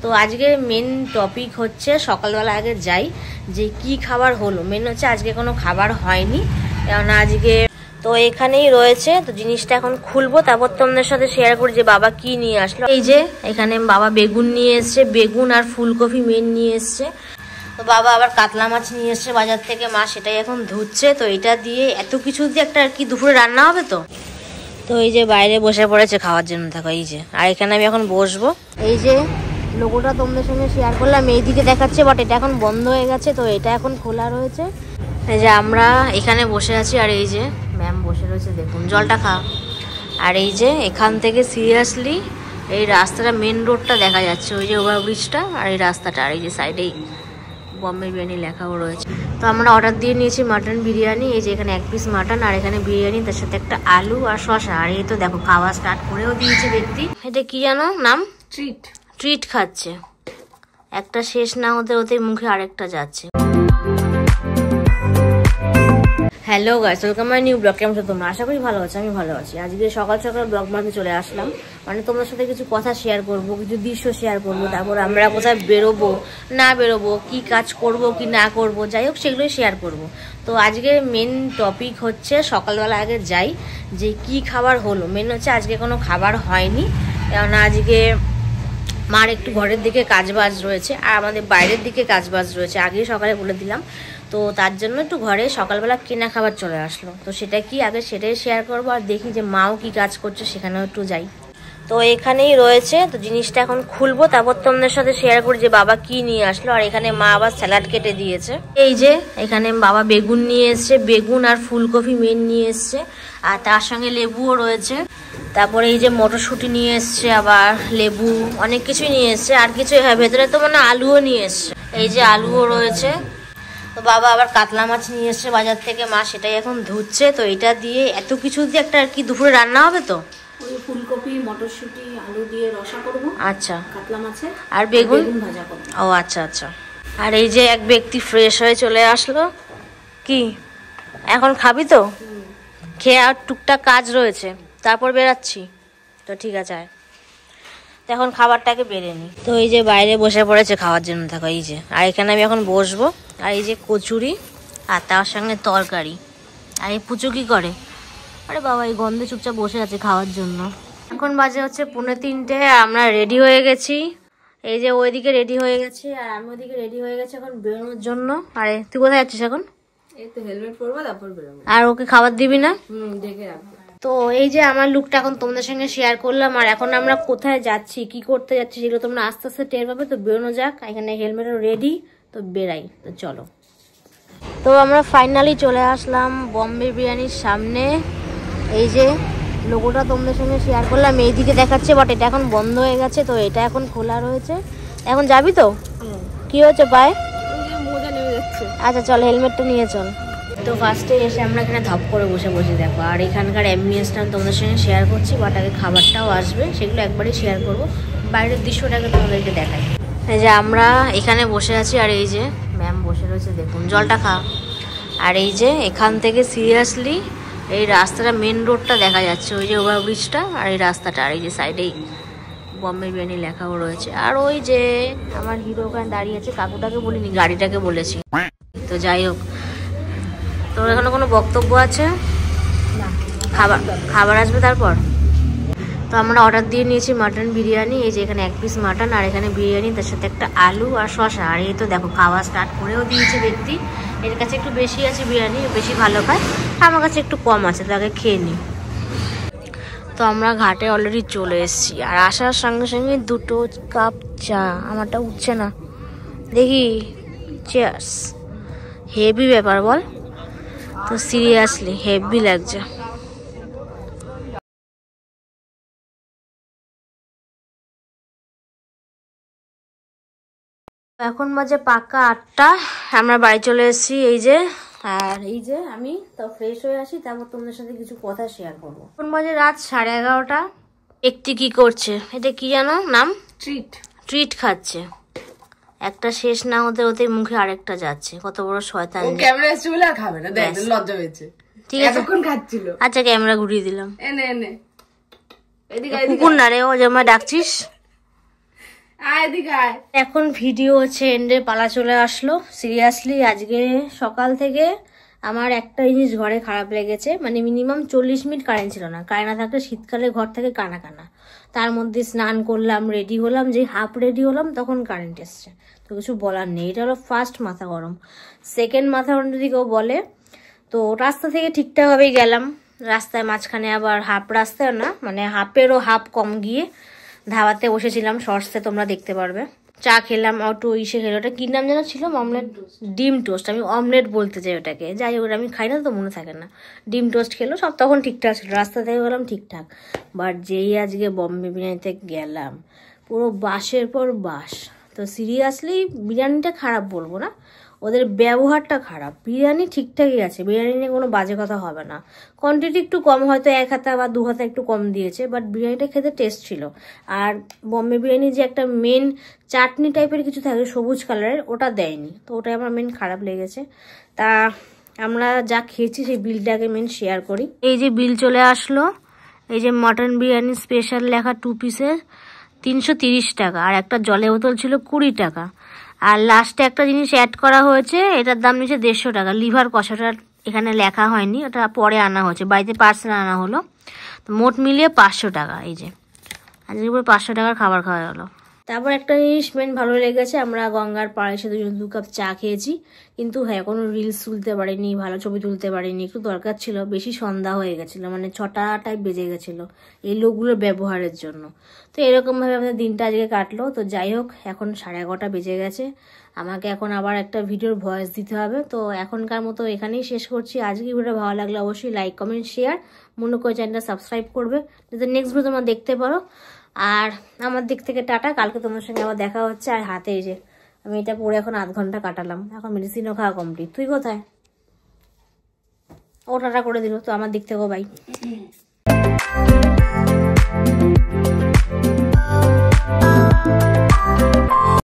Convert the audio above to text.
তো আজকে main topic হচ্ছে সকালবেলা আগে যাই যে কি খাবার হলো। মেন হচ্ছে আজকে কোনো খাবার হয়নি, কেননা আজকে তো এখানেই রয়েছে। তো জিনিসটা এখন খুলবো, তারপর তোমাদের সাথে শেয়ার করি যে বাবা কি নিয়ে আসলো। এই যে এখানে বাবা বেগুন নিয়ে এসছে, বেগুন আর ফুলকপি মেন নিয়ে এসছে। তো বাবা আবার কাতলা মাছ নিয়ে এসছে বাজার থেকে, মা সেটাই এখন ধুচ্ছে। তো এটা দিয়ে এত কিছু দিয়ে একটা আর কি দুপুরে রান্না হবে। তো এই যে বাইরে বসে পড়েছে খাওয়ার জন্য, দেখো এই যে। আর এখানে আমি এখন বসবো। এই যে লোগোটা তোমাদের সঙ্গে শেয়ার করলাম, এইদিকে দেখাচ্ছে, বাট এটা এখন বন্ধ হয়ে গেছে। তো এটা এখন খোলা রয়েছে। এই যে আমরা এখানে বসে আছি, আর এই যে ম্যাম বসে রয়েছে, দেখুন জলটা খা। আর এই যে এখান থেকে সিরিয়াসলি এই রাস্তাটা, মেন রোডটা দেখা যাচ্ছে, ওই যে ওভারব্রিজটা আর এই রাস্তাটা, আর এই যে সাইডেই বম্বে বিরিয়ানি লেখাও রয়েছে। তো আমরা অর্ডার দিয়ে নিয়েছি মাটন বিরিয়ানি। এই যে এখানে 1 পিস মাটন, আর এখানে বিরিয়ানি, তার সাথে একটা আলু আর শসা। আর এই তো দেখো খাওয়া স্টার্ট করেও দিয়েছে ব্যক্তি। এটা কি জানো নাম? ট্রিট খাচ্ছে। একটা শেষ না হতে হতে মুখে আরেকটা যাচ্ছে। Hello guys, welcome my new blog. কেমন আছো তোমরা? আশা করি ভালো আছো, আমি ভালো আছি। আজকে সকাল সকাল ব্লগ বানাতে চলে আসলাম, মানে তোমাদের সাথে কিছু কথা শেয়ার করব, কিছু দৃশ্য শেয়ার করব, তারপর আমরা কোথায় বেরোবো না বেরোবো, কি কাজ করব কি না করব, যাই হোক সেগুলোই শেয়ার করব। তো আজকে মেন টপিক হচ্ছে সকালবেলা আগে যাই যে কি খাবার হলো। মেন হচ্ছে আজকে কোনো খাবার হয়নি, কেননা আজকে মার একটু ঘরের দিকে কাজবাজ রয়েছে আর আমাদের বাইরের দিকে কাজবাজ রয়েছে, আগেই সকালে বলে দিলাম। তো তার জন্য একটু ঘরে সকালবেলা কেনা খাবার চলে আসলো। তো সেটা কি আগে সেটাই শেয়ার করবো, আর দেখি যে মাও কি কাজ করছে সেখানেও একটু যাই। তো এখানেই রয়েছে। তো জিনিসটা এখন খুলবো, তারপর তোমাদের সাথে শেয়ার করি যে বাবা কি নিয়ে আসলো। আর এখানে মা আবার স্যালাড কেটে দিয়েছে। এই যে এখানে বাবা বেগুন নিয়ে এসছে, বেগুন আর ফুলকপি মেন নিয়ে এসছে, আর তার সঙ্গে লেবুও রয়েছে। তারপরে এই যে মটরশুঁটি নিয়ে এসছে, আবার লেবু, অনেক কিছুই নিয়ে এসছে। আর কিছু ভেতরে তো মানে আলুও নিয়ে এসছে, এই যে আলুও রয়েছে। তো বাবা আবার কাতলা মাছ নিয়ে এসছে বাজার থেকে, মা সেটাই এখন ধুচ্ছে। তো এটা দিয়ে এত কিছু দিয়ে একটা আর কি দুপুরে রান্না হবে। তো ওই ফুলকপি মটরশুঁটি আলু দিয়ে রসা করব, আচ্ছা, কাতলা মাছের, আর বেগুন ভাজা করব। ও আচ্ছা আচ্ছা। আর এই যে এক ব্যক্তি ফ্রেশ হয়ে চলে আসলো। কি এখন খাবি? তো খেয়ে আর টুকটাক কাজ রয়েছে, তারপর বেরাচ্ছি। তো ঠিক আছে, তো এখন খাবারটাকে বেড়ে নিই। তো এই যে বাইরে বসে পড়েছে খাওয়ার জন্য, দেখো এই যে। আর এখানে আমি এখন বসবো। আর এই যে কচুরি আর তার সঙ্গে তরকারি। আর এই পুচু কি করে? আরে বাবা এই গন্ধে চুপচাপ বসে আছে খাওয়ার জন্য। এখন বাজে হচ্ছে 2:45, আমরা রেডি হয়ে গেছি। এই যে ওইদিকে রেডি হয়ে গেছে আর আমি ওইদিকে রেডি হয়ে গেছি এখন বেরোনোর জন্য। আরে তুই কোথায় যাচ্ছিস এখন? এই তো হেলমেট পরবো, তারপর বেরোবো। আর ওকে খাবার দিবি না? দেখে রাখবো। তো এই যে আমার লুকটা এখন তোমাদের সঙ্গে শেয়ার করলাম। আর এখন আমরা কোথায় যাচ্ছি, কি করতে যাচ্ছি, সেগুলো তোমরা আস্তে আস্তে টের পাবে। তো বেরোনো যাক, এখানে হেলমেটও রেডি, তো বেরাই। তো চলো। তো আমরা ফাইনালি চলে আসলাম বম্বে বিরিয়ানির সামনে। এই যে লোগোটা তোমাদের সঙ্গে শেয়ার করলাম, এইদিকে দেখাচ্ছে, বাট এটা এখন বন্ধ হয়ে গেছে। তো এটা এখন খোলা রয়েছে। এখন যাবি তো? কি হয়েছে পায়ে? মোজা নেমে যাচ্ছে। আচ্ছা চল, হেলমেটটা নিয়ে চল। তো ফার্স্টে এসে আমরা এখানে ধপ করে বসে বসে দেখো। আর এখানকার অ্যাম্বিয়েন্সটা আমি তোমাদের সঙ্গে শেয়ার করছি, বাট আগে খাবারটাও আসবে, সেগুলো একবারই শেয়ার করবো। বাইরের দৃশ্যটাকে তোমাদেরকে দেখাই। এই যে আমরা এখানে বসে আছি, আর এই যে ম্যাম বসে রয়েছে, দেখুন জলটা খা। আর এই যে এখান থেকে সিরিয়াসলি এই রাস্তাটা, মেন রোডটা দেখা যাচ্ছে, ওই যে ওভারব্রিজটা আর এই রাস্তাটা, আর এই যে সাইডেই বম্বে বিরিয়ানি লেখাও রয়েছে। আর ওই যে আমার হিরো ওখানে দাঁড়িয়ে আছে, কাকুটাকে বলিনি, গাড়িটাকে বলেছি। তো যাই হোক, তোর এখানে কোনো বক্তব্য আছে? খাবার আসবে তারপর। তো আমরা অর্ডার দিয়ে নিয়েছি মাটন বিরিয়ানি। এই যে এখানে 1 পিস মাটন, আর এখানে বিরিয়ানি, তার সাথে একটা আলু আর শসা। আর এই তো দেখো খাওয়া স্টার্ট করেও দিয়েছে ব্যক্তি। এর কাছে একটু বেশি আছে বিরিয়ানি, বেশি ভালো খায়, আমার কাছে একটু কম আছে, তাকে খেয়ে নিই। তো আমরা ঘাটে অলরেডি চলে এসেছি। আর আসার সঙ্গে সঙ্গে 2 কাপ চা, আমারটা উঠছে না, দেখি। চিয়ার্স। হেভি ব্যাপার বল, তো সিরিয়াসলি হেভি লাগছে। এখন বাজে পাক্কা 8টা, আমরা বাড়ি চলে এসেছি। এই যে, আর এই যে আমি তো ফ্রেশ হয়ে আসি, তারপর তোমাদের সাথে কিছু কথা শেয়ার করবো। এখন বাজে রাত 11:30। একটি কি করছে, এটা কি জানো নাম? ট্রিট খাচ্ছে। একটা শেষ না হতে হতে মুখে আরেকটা যাচ্ছে, কত বড় শয়তান। ক্যামেরা এসে বলে আর খাবে না, দেখ লজ্জা হয়েছে। ঠিক আছে, এতক্ষণ খাচ্ছিল। আচ্ছা ক্যামেরা ঘুরিয়ে দিলাম। এনে এদিকে কুকুর না রে, ও যে আমায় ডাকছিস। এখন ভিডিও হচ্ছে এন্ডে পালা চলে আসলো। সিরিয়াসলি আজকে সকাল থেকে আমার একটা জিনিস ঘরে খারাপ লেগেছে, মানে মিনিমাম 40 মিনিট কারেন্ট ছিল না। কারেন্ট না থাকলে শীতকালে ঘর থেকে কানা কানা, তার মধ্যে স্নান করলাম, রেডি হলাম, যে হাফ রেডি হলাম তখন কারেন্ট এসছে। তো কিছু বলার নেই, এটা হলো ফার্স্ট মাথা গরম। সেকেন্ড মাথা গরম যদি কেউ বলে, তো রাস্তা থেকে ঠিকঠাকভাবেই গেলাম, রাস্তায় মাঝখানে আবার হাফ রাস্তায় না, মানে হাফেরও হাফ কম গিয়ে ধাবাতে বসেছিলাম, শর্টসে তোমরা দেখতে পারবে। চা খেলাম, অটো ইসে খেলো, ওটা কি নাম যেন ছিল, অমলেট, ডিম টোস্ট, আমি অমলেট বলতে চাই ওটাকে, যাই হোক আমি খাই না তো মনে থাকে না। ডিম টোস্ট খেলো, সব তখন ঠিকঠাক ছিল, রাস্তা থেকে গেলাম ঠিকঠাক। বাট যেই আজকে বম্বে বিরিয়ানিতে গেলাম, পুরো বাসের পর বাস। তো সিরিয়াসলি বিরিয়ানিটা খারাপ বলবো না, ওদের ব্যবহারটা খারাপ। বিরিয়ানি ঠিকঠাকই আছে, বিরিয়ানি নিয়ে কোনো বাজে কথা হবে না। কোয়ান্টিটি একটু কম, হয়তো 1 হাতা বা 2 হাতা একটু কম দিয়েছে, বাট বিরিয়ানিটা খেতে টেস্ট ছিল। আর বম্বে বিরিয়ানি যে একটা মেন চাটনি টাইপের কিছু থাকে সবুজ কালারের, ওটা দেয়নি, তো ওটাই আমার মেন খারাপ লেগেছে। তা আমরা যা খেয়েছি সেই বিলটাকে মেন শেয়ার করি। এই যে বিল চলে আসলো, এই যে মটন বিরিয়ানি স্পেশাল লেখা 2 পিসের 330 টাকা, আর একটা জলের বোতল ছিল 20 টাকা। আর লাস্টে একটা জিনিস অ্যাড করা হয়েছে, এটার দাম নিচ্ছে 150 টাকা। লিভার কষাটা এখানে লেখা হয়নি, ওটা পরে আনা হয়েছে, বাড়িতে পার্সেল আনা হলো। তো মোট মিলিয়ে 500 টাকা। এই যে আজকে পুরো 500 টাকার খাবার খাওয়া গেলো। তারপর একটা জিনিস মেন ভালো লেগেছে, আমরা গঙ্গার পাড়ে এসে 2 কাপ চা খেয়েছি, কিন্তু হ্যাঁ কোনো রিলস তুলতে পারিনি, ভালো ছবি তুলতে পারিনি, একটু দরকার ছিল, বেশি সন্ধ্যা হয়ে গেছিলো, মানে 6টা টাইপ বেজে গেছিলো এই লোকগুলোর ব্যবহারের জন্য। তো এরকমভাবে আমাদের দিনটা আজকে কাটলো। তো যাই হোক, এখন 11:30 বেজে গেছে, আমাকে এখন আবার একটা ভিডিওর ভয়েস দিতে হবে। তো এখনকার মতো এখানেই শেষ করছি। আজকে ভিডিও ভালো লাগলে অবশ্যই লাইক, কমেন্ট, শেয়ার, মনে করে চ্যানেলটা সাবস্ক্রাইব করবে, যাতে নেক্সট ভিডিও তোমরা দেখতে পারো। আর আমার দিক থেকে টাটা, কালকে তোমার সঙ্গে আবার দেখা হচ্ছে। আর হাতে এই যে আমি এটা পরে এখন 8 ঘন্টা কাটালাম, এখন মেডিসিনও খাওয়া কমপ্লিট। তুই কোথায়? ও টাটা করে দিল, তো আমার দিক থেকেও বাই।